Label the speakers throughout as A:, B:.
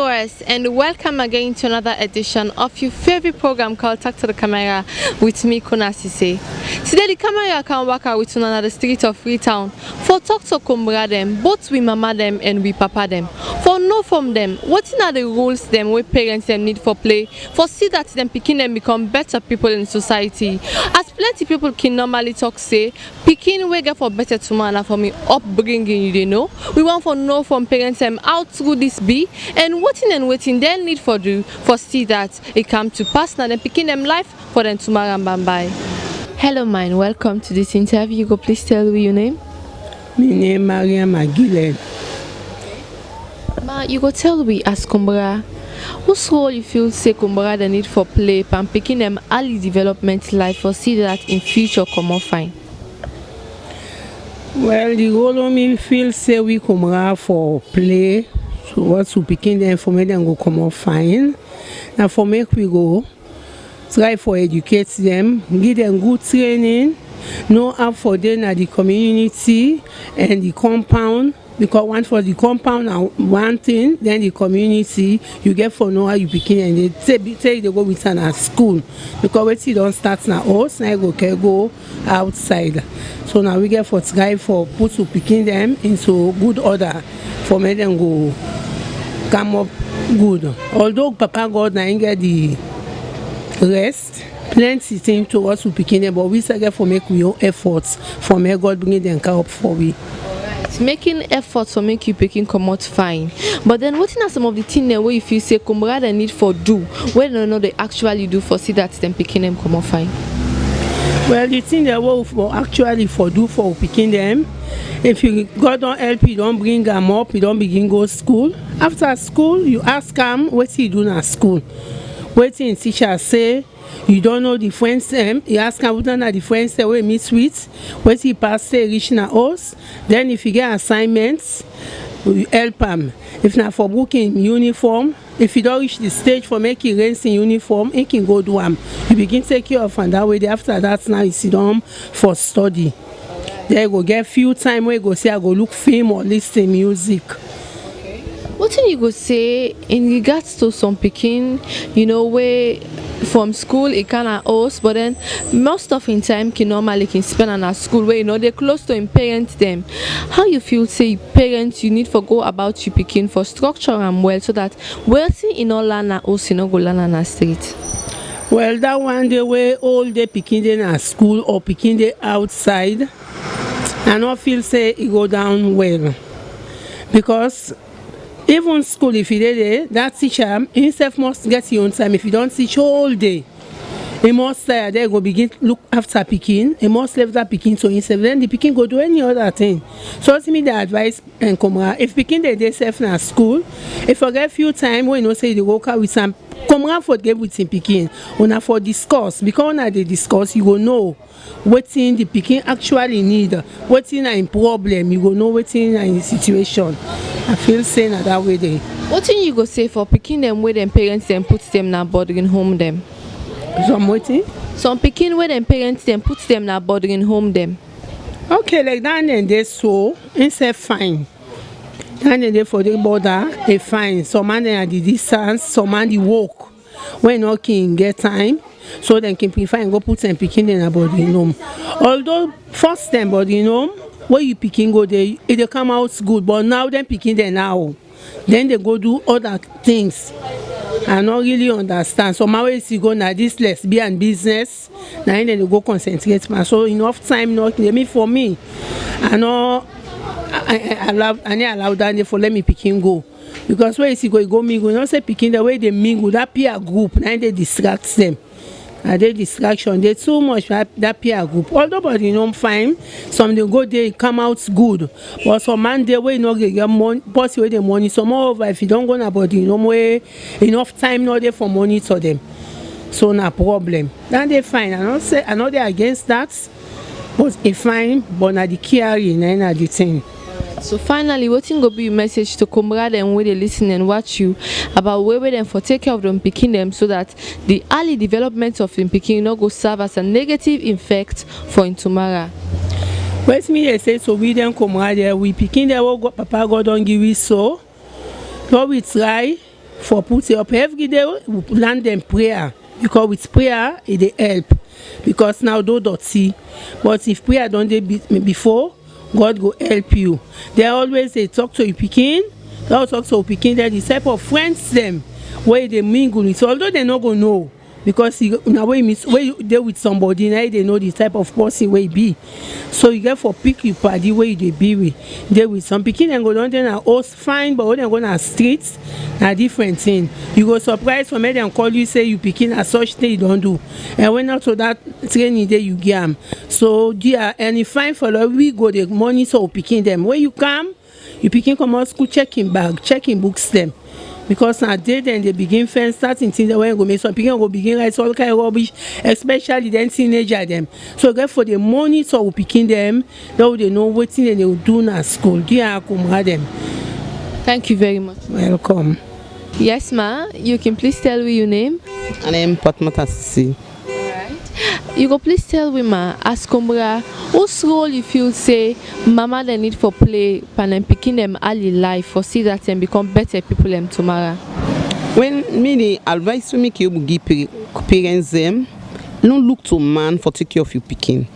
A: viewers, and welcome again to another edition of your favorite program called Talk to the Camera with me, Kona Sesay. Today the camera can work out with another street of Freetown for talk to Kumbra them, both we mama them and we papa them. For know from them, what are the rules them we parents them need for play, for see that them picking them become better people in society. As plenty people can normally talk say, picking we get for better tomorrow for me upbringing, you know. We want for know from parents them how true this be and waiting they need for do for see that it come to pass now then picking them life for them tomorrow and bye. Hello mine, welcome to this interview. You go please tell me your name.
B: My name Maria Magile.
A: Ma, you go tell me as Kumbra, what's role you feel say Kumbra the need for play and picking them early development life for see that in future come out fine.
B: Well, the role of me feel say we Kumbra for play. So what to picking them for me then go come out fine. Now for make we go try for educate them, give them good training, know how for them at the community and the compound. Because one for the compound and one thing, then the community, you get for know how you begin and they say they go with an at school. Because when you don't start now us, now you go outside. So now we get for try for put to picking them into good order for me them go come up good. Although Papa God now get the rest, plenty things to us to picking them, but we still get for make we own efforts for me God bring them up for we.
A: Making efforts for make you picking come out fine. But then what are some of the things where you feel say Kumbra they need for do when they know they actually do for see that them picking them come out fine?
B: Well, the thing that will for actually for do for picking them, if you God don't help you, don't bring them up, you don't begin go school. After school, you ask them what you do at school. Waiting teacher say you don't know the friends them. You ask them what are the friends that we meet with. What you pass say reach na us. Then if you get assignments, you help them. If not for booking uniform, if you don't reach the stage for making rents in uniform, you can go do them. You begin take care of and that way. After that now you sit down for study. Then you go get few time where you go say I go look film or listen music.
A: What can you go say in regards to some picking, you know, where from school it can host, but then most of in time can normally can spend on a school where you know they're close to in parents them. How you feel say parents you need for go about you picking for structure and well so that wealthy in all land also no go land on a street?
B: Well, that one the way all the picking them at school or picking them outside, I don't feel say it go down well because even school, if you did it, that teacher himself must get your own time. If you don't teach all day, he must there go begin look after picking. He must leave that picking to himself. Then the picking go do any other thing. So to me, the advice and come if picking they self in school, if you get few time when you know say they work out with some come around for get with him picking, una for discuss because when they discuss, you will know what in the picking actually need, what in a problem, you will know what in a situation. I feel saying that way there.
A: What thing you go say for picking them where them parents them put them na boarding home them?
B: Some waiting?
A: Some picking where them parents them put them na boarding home them.
B: Okay, like that and they so instead fine. And then they for the border, they fine. Some man at the distance, some man the walk. When no can get time, so then can prefer and go put them picking in a boarding home. Although first time boarding home, where you picking go there, it come out good, but now them picking there now. Then they go do other things. I don't really understand. So my way is go now this lesbian business. Now then they go concentrate. So enough time not for me. I know I allow that for let me picking go. Because where is he go mingle? You don't say picking the way they mingle, that peer group, now they distract them. And they distraction, they too much that peer group. Although but you know fine, some they go there come out good. But some man they way not get money, boss away the money. So moreover if you don't go about you know way enough time not there for money to them. So no problem. Then they fine. I know they're against that, but if fine, but not the caring and the thing.
A: So finally, what will be your message to Kumbra them where they listen and watch you about where them for take care of them picking them so that the early development of them picking not go serve as a negative effect for in tomorrow?
B: West me they say so we then Kumbra there we picking there what Papa God don't give us so we try for put it up every day. We plan them prayer because with prayer it dey help because now do dirty but if prayer don dey before God go help you. They always dey talk to your pikin. Don't talk to your pikin. Then the type of friends them where they mingle with although they no go know because na when you dey with somebody now they know the type of person wey e be so you get for pick your party wey you dey be with dey with some pikin dem go don dey na house fine but when dem go na street na different thing. You go surprise for make dem call you say you pikin na such thing you don do and when after that training dey you get am so there and e fine for we go dey monitor pikin dem when you come you pikin comot school check him bag check him books dem. Because na day then they begin first starting things when go make some people go begin write all kind of rubbish especially then teenager them so get for the monitor we picking them that they know wetin they will do na school dear kumra them.
A: Thank you very much.
B: Welcome.
A: Yes ma, you can please tell me your name.
C: My name Kona Sesay.
A: You go please tell me ma as kumbra whose role you feel say mama they need for play and picking them early life for see that them become better people them tomorrow.
C: When me the advice to make you give parents them, don't look to man for take care of your picking.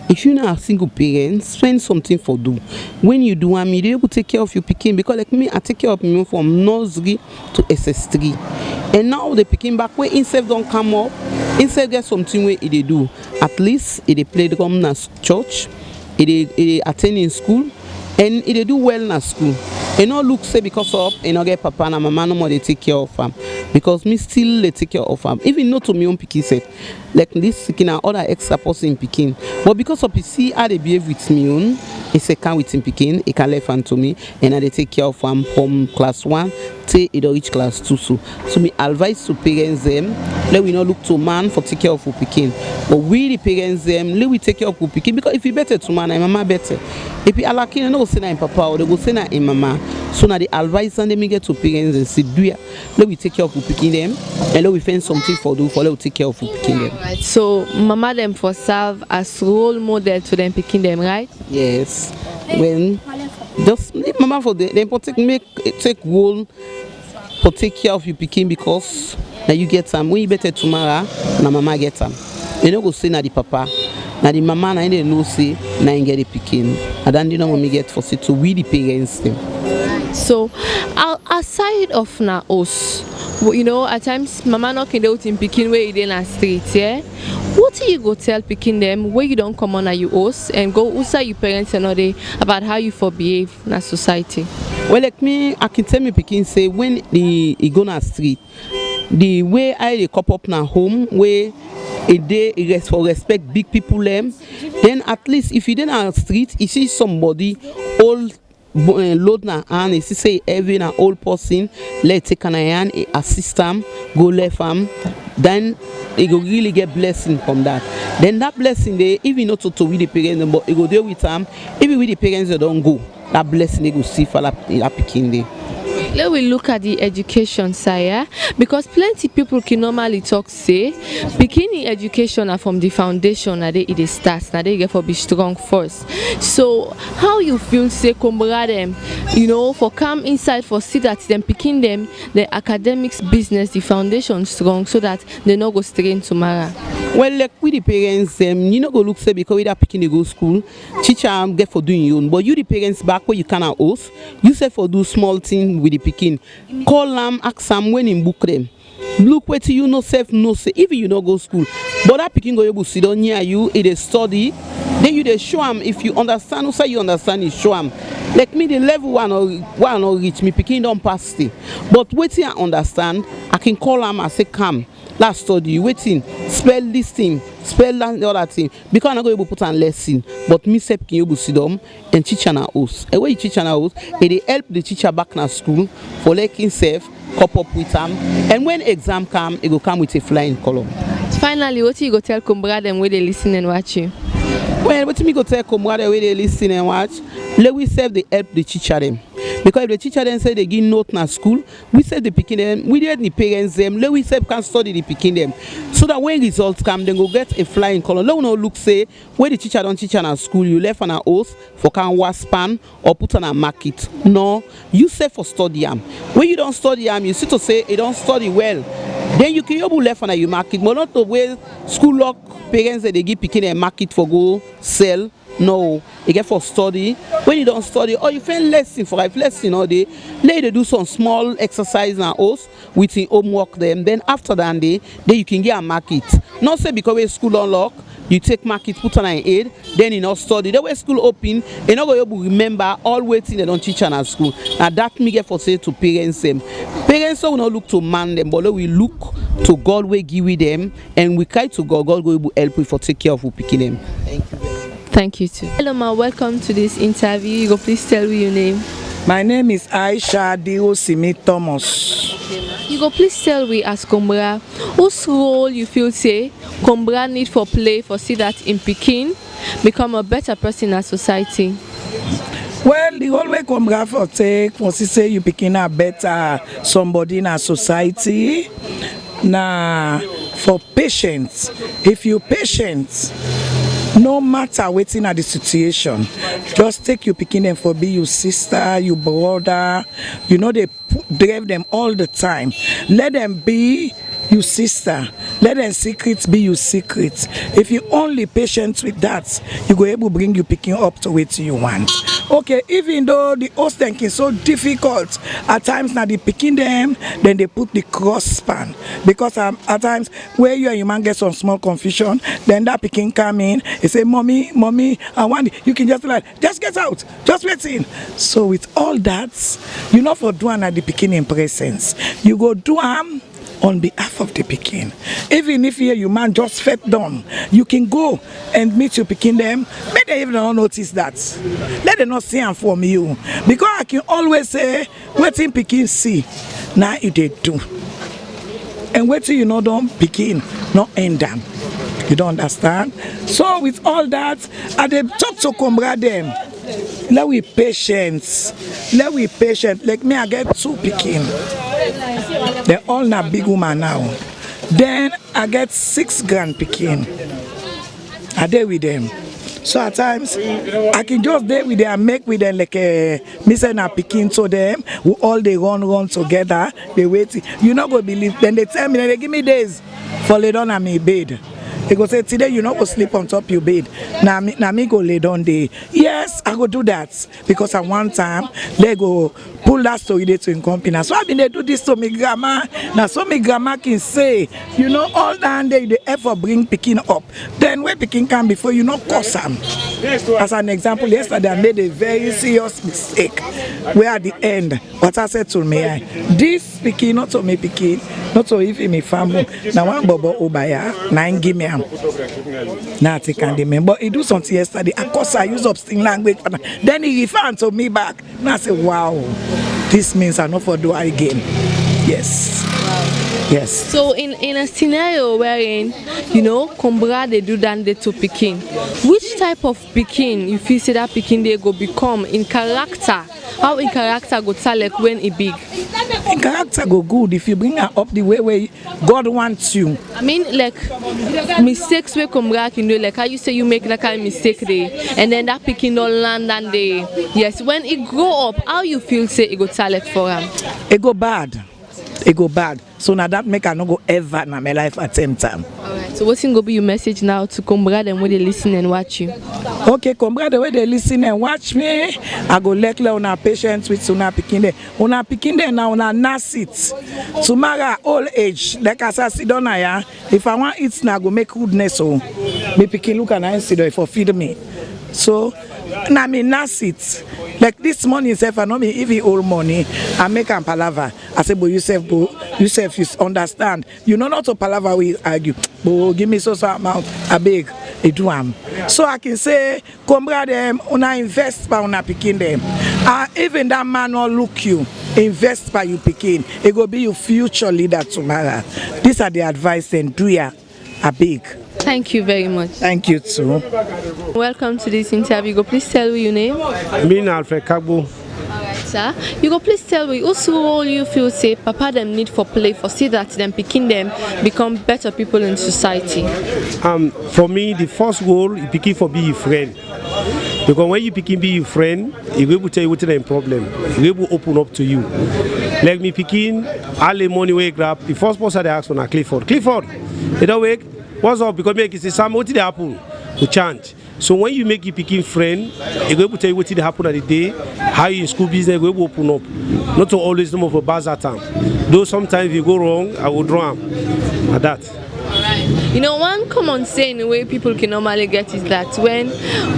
C: If you're not a single parent, spend something for do. When you do, I'm able to take care of your picking because like me, I take care of me from nursery to SS3. And now the picking back where instead don't come up, instead get something where they do. At least they play drum in church, they attend in school, and they do well in school. And not look say because of and not get papa and mama no more they take care of them because me still they take care of them. Even not to me own pikin set like this skin and other extra person picking. But because of see how they behave with me own, it's a can with him picking, it can left hand to me and I they take care of them from class 1 till it reach class 2 so me advice to parents them let we not look to man for take care of picking but we the parents them let we take care of picking because if you better to man and mama better if you allow kin no say na in papa or they go say na in mama so now the advice and they get to parents and say do ya let we take care of picking them and let we find something for do for let we take care of picking them.
A: Right. So mama them for serve as role model to them picking them, right?
C: Yes. When just mama for the important take role for take care of your picking because now you get some when you better tomorrow na mama get some. You no go say na the papa na the mama na they know say na in get the picking and then you know when me get for say to we the parents them.
A: So aside of na us, you know at times mama not can do in picking where you in a street, yeah. What do you go tell picking them where you don't come on at your house and go also your parents and all day about how you for behave in a society?
C: Well, like me, I can tell me picking say when he go na street, the way I they cop up na home where they for respect big people them, then at least if you then on street, you see somebody old load na hand, you see say every an old person, let take an hand, assist them, go left them, then they go really get blessing from that. Then that blessing they even not to with the parents, but it go there with them. Even with the parents they don't go, that blessing they go see for that picking day.
A: Let we look at the education side, yeah? Because plenty people can normally talk say beginning education are from the foundation that it starts, that they get for be strong first. So how you feel say kumbra them, you know, for come inside for see that them picking them the academics business, the foundation strong so that they not go straight tomorrow.
C: Well, like with the parents, you know go look say because we are picking they go school, teacher get for doing your own. But you the parents back where you cannot host, you say for do small thing with the picking. Call them, ask them when in book them. Look where you know self no say even you not go school. But that picking go able to sit down near you, it is study. Then you they show them if you understand, who say you understand, you show them. Like me the level one or reach me picking don't pass it. But waiting I understand, I can call them and say come. Last study, waiting, spell this thing, spell that the other thing. Because I'm not going to put on lesson, but me say can you sit down and teach an house. And when you teach an house, it help the teacher back in school for like himself, cop up with them. And when exam come, it will come with a flying column.
A: Finally, what you go tell kumbra them where they listen and watch you?
C: Well, what me go tell kumbra the way they listen and watch, let we serve the help the teacher them. Because if the teacher then say they give note na school, we say the pikin them, we let the parents them, let we say can study the pikin them. So that when results come, then go get a flying color. Let we no look say where the teacher don't teach on a school, you left on a oath for can waspan or put on a market. No, you say for study am. When you don't study am, you see to say you don't study well. Then you can able left on a you market, but not the way school lock parents that they give pikin a market for go sell. No, you get for study. When you don't study, or you find lesson for 5 lesson all day, let they do some small exercise and house with the homework them. Then after that day, then you can get a market. Not say because we school unlock, you take market, put on an aid, then you not study. The way school open, you not going to remember all waiting they don't teach on at school. And that me get for say to parents them. Parents will not look to man them, but we look to God we give with them, and we cry to God. God will help we for take care of who picking them. Thank you very much.
A: Thank you too. Hello ma, welcome to this interview. You go please tell me your name.
D: My name is Aisha Diosimi Thomas.
A: You go please tell we as Kombra, whose role you feel say Kombra need for play for see that in Pekin become a better person in society?
D: Well, the whole way Kombra for take for say you Pekin a better somebody in a society. Now for patience, if you patient, no matter waiting at the situation, just take your picking them for be your sister, your brother. You know they drive them all the time. Let them be your sister. Let them secrets be your secrets. If you only patient with that, you go able to bring you picking up to what you want. Okay, even though the host is so difficult, at times now they picking them, then they put the cross span. Because at times where you and your man get some small confusion, then that picking come in, he say, mommy, I want it. You can just like, just get out, just wait in. So with all that, you not for doing at the picking in presence. You go do on behalf of the Pekin. Even if your man just fed down, you can go and meet your Pekin them. May they even not notice that. Let them not see them from you. Because I can always say, what in Pekin see, now you they do. And what you know don't Pekin, not end them. You don't understand? So with all that, I they talk to Kombra them. Let we patient. Like me, I get 2 Pekin. They're all not big woman now. Then I get 6 grand Pekin. I there with them. So at times I can just there with them and make with them like a missing a Pekin to them. We all they run together. They wait. You not gonna believe. Then they tell me, they give me days for lay down on my bed. They go say today you not go sleep on top your bed. Now me go lay down there. Yes, I go do that because at one time they go pull that story there to in company. So I been they do this to me grandma. Now so me grandma can say, you know, all that day they ever bring Pekin up. Then when Pekin come before you not cause them. As an example, yesterday I made a very serious mistake. Where at the end, what I said to me, this Pekin not to me Pekin, not to even me family. Now one bobo obaya, 9 give me. Now I take and but he do something yesterday. Of course I use obscene language. Then he referred to me back. Now I say, wow, this means I not for do it again. Yes. Wow. Yes. So
A: in a scenario wherein, you know, Kombra they do that they to Pekin, which type of Pekin you feel say that Pekin they go become in character? How in character go tell like when it big?
D: In character go good if you bring her up the way God wants you.
A: I mean like mistakes where Kombra can do, like how you say you make that kind of mistake there and then that Pekin don't land and they yes when it grow up, how you feel say it go tell like for him?
D: It go bad. So now that make I not go ever in my life at same time.
A: Alright, so what's going to be your message now to Kombra them when they listen and watch you?
D: Okay, Kombra the way they listen and watch me, I go let una patience with una picking there. Una picking there now una nasit. Tomorrow old age, like I said, sit down here. If I want eat now, go make goodness so. Me picking look and I sit there for feed me. So now me nasit. Like this morning, if I know me even old money, I make a palaver. I say, but you understand. You know not to palaver we argue. But give me so amount, I beg, I do am. So I can say, Kombra them, una invest by una picking them. Even that man will look you, invest by you picking. It will be your future leader tomorrow. These are the advice and do ya, I beg.
A: Thank you very much.
D: Thank you too.
A: Welcome to this interview. Go please tell me your name.
E: Me Alfred Kagbo.
A: Sir, you go please tell me also all you feel say papa them need for play for see that them picking them become better people in society.
E: For me, the first goal is picking for be your friend. Because when you picking be your friend, he will tell you what's the problem. He will open up to you. Like me picking all the money we grab. The first person they ask for na Clifford. Clifford, you don't wake. What's up? Because make it say Sam, what did happen? We change. So when you make your picking friend, he will tell you what did happen at the day, how you in school business will open up. Not to always know for bazaar time. Though sometimes if you go wrong, I will draw him. At that.
A: You know, one common saying the way people can normally get is that when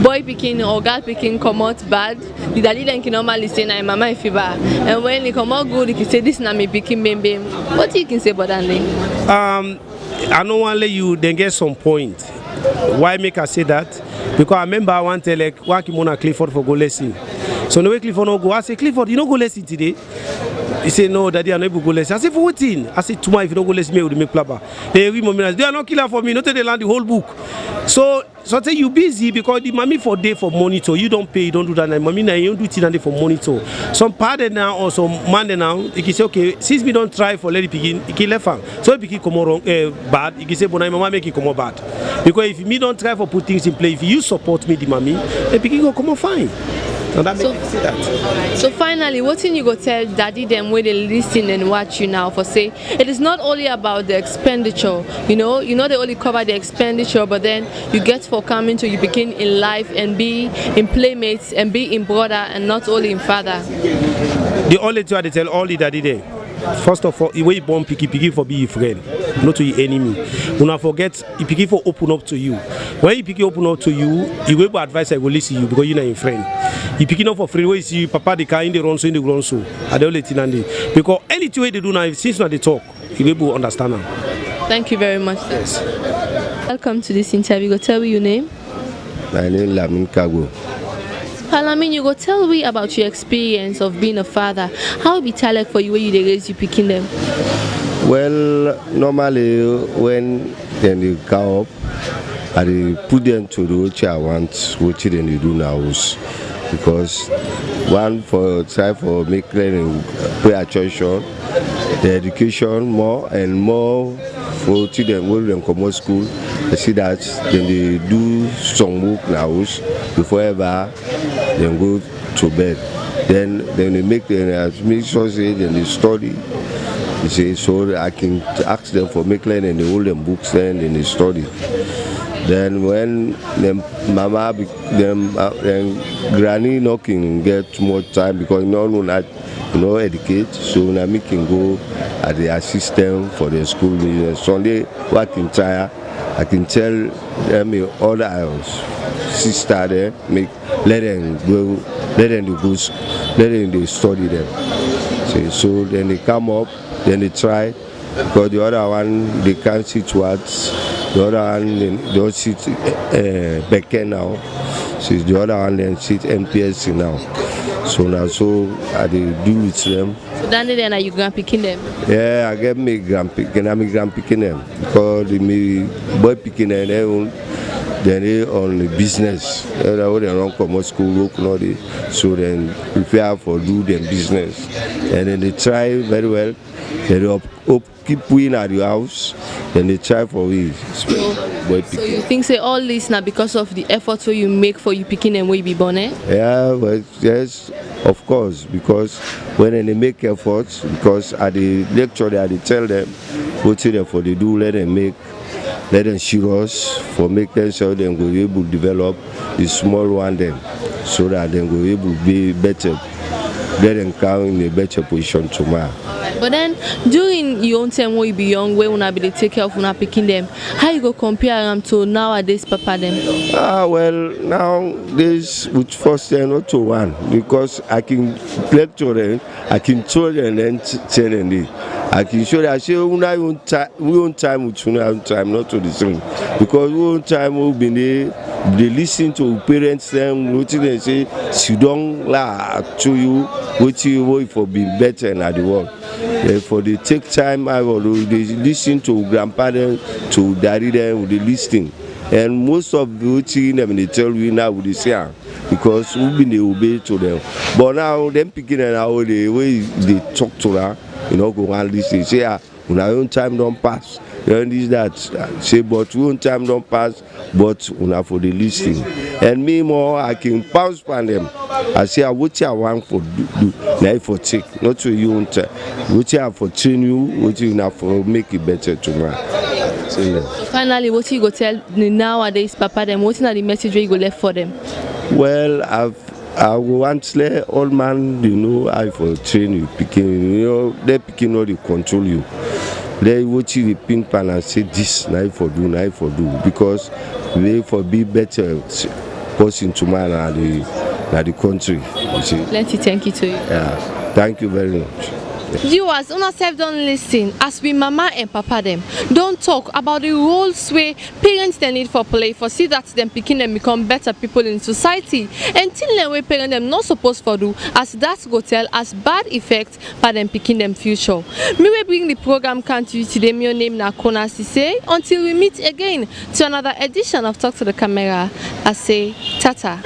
A: boy picking or girl picking come out bad, the daddy then can normally say na mama if you bad. And when they come out good, they can say this na me picking bim. What do you can say about that?
E: I don't want to let you then get some point. Why make I say that? Because I remember I want to like walk him on a Clifford for go lesson. So the way Clifford no go, I say Clifford, you don't go lesson today. He said, no, daddy, I'm not able to go lesson. I said, for what thing? I said, tomorrow, if you don't go lesson, me, I will make plaba. They are not killer for me, not they learn the whole book. So I say you busy because the mommy for day for monitor. You don't pay, you don't do that. And mommy now you don't do it for monitor. Some parent now or some man now, he can say, okay, since we don't try for lady picking, he can left hand. So if he come wrong, bad, he can say, but mama make it come out bad. Because if me don't try for put things in place, if you support me, the mommy, the picking go come out fine. So that makes me see that.
A: So finally, what thing you go tell daddy them where they listen and watch you now for say it is not only about the expenditure, you know they only cover the expenditure, but then you get for coming to you begin in life and be in playmates and be in brother and not only in father.
E: The only thing I tell all the daddy there. First of all, the way you born picky for be your friend, not to your enemy. Do not forget, you picky for open up to you. When you picky open up to you, you will advise I will listen to you because you're not your friend. You picking up for free, where you see papa the car in the run so in the ground so. I don't let it because anything way they do now, since not they talk, you will be able to understand them.
A: Thank you very much. Yes. Welcome to this interview. Go tell me your name.
F: My name is Lamin Kago.
A: Palamin, you go tell me about your experience of being a father. How it be talent for you when you raise you picking them?
F: Well, normally when they come up, I put them to do what I want, what they do now. Because one for try for make learning pay attention, the education more and more for children when they come to school. I see that then they do some work now before ever they go to bed. Then they make sure say then they study. You see, so I can ask them for make learning and they hold them books then they study. Then when them mama them granny not can get more time because not educate, so now me can go at the assistant for the school business. Sunday working tired, I can tell them other hours sister there let them they study them. So then they come up, then they try because the other one they can't sit words. The other one they don't sit back now. So the other one then sit MPSC now. So now I do with them.
A: So then are you grand picking them?
F: Yeah, I get me grand picking. I'm grand picking them because me boy picking them. Then they on the business. They don't come to school work now. So then prepare for do them business. And then they try very well. They keep winning at your house. Then they try for we.
A: So you think say all this now because of the efforts you make for you picking them where you be born, eh?
F: Yeah, but yes, of course, because when they make efforts, because at the lecture they tell them what they for they do, let them serious for making sure they go able to develop the small one then, so that they go able to be better, let them come in a better position tomorrow.
A: But then during your own time when you be young, when you be take care of when picking them, how you go compare them to nowadays papa them?
F: Well, now this with first year not to one because I can play to them, I can show them and tell them. I can show that I say we own time with own time not to the same because we own time we been there, they listen to parents them what they say sit down la to you what you want for being better in the world. For they take time I will they listen to grandparents to daddy them they listen and most of the thing them they tell you now they say because we been dey obey to them. But now them picking and how they talk to her, you know, go and listen. Say, our own time don't pass. Then this that say, but we own time don't pass. But una for the listening. And me more, I can bounce on them. I say, what I want for do, now for take, not to you own time. What I have for train you, what you have for make it better tomorrow. So
A: finally, what you go tell nowadays, Papa, them, what is the message you go left for them?
F: Well, I want to let all man, you know, I for train you, picking, you know, they picking all the control you. They watch you pin pan and say this, now for do, because they for be better person to man at the country. You see.
A: Plenty thank you to you.
F: Yeah, thank you very much.
A: Viewers, una self don't listen as we mama and papa them don't talk about the roles where parents they need for play for see that them picking them become better people in society and till them way parents them not supposed for do as that go tell as bad effect by them picking them future. Me will bring the program can't you today. My name na Kona Sesay until we meet again to another edition of Talk to the Camera. I say tata.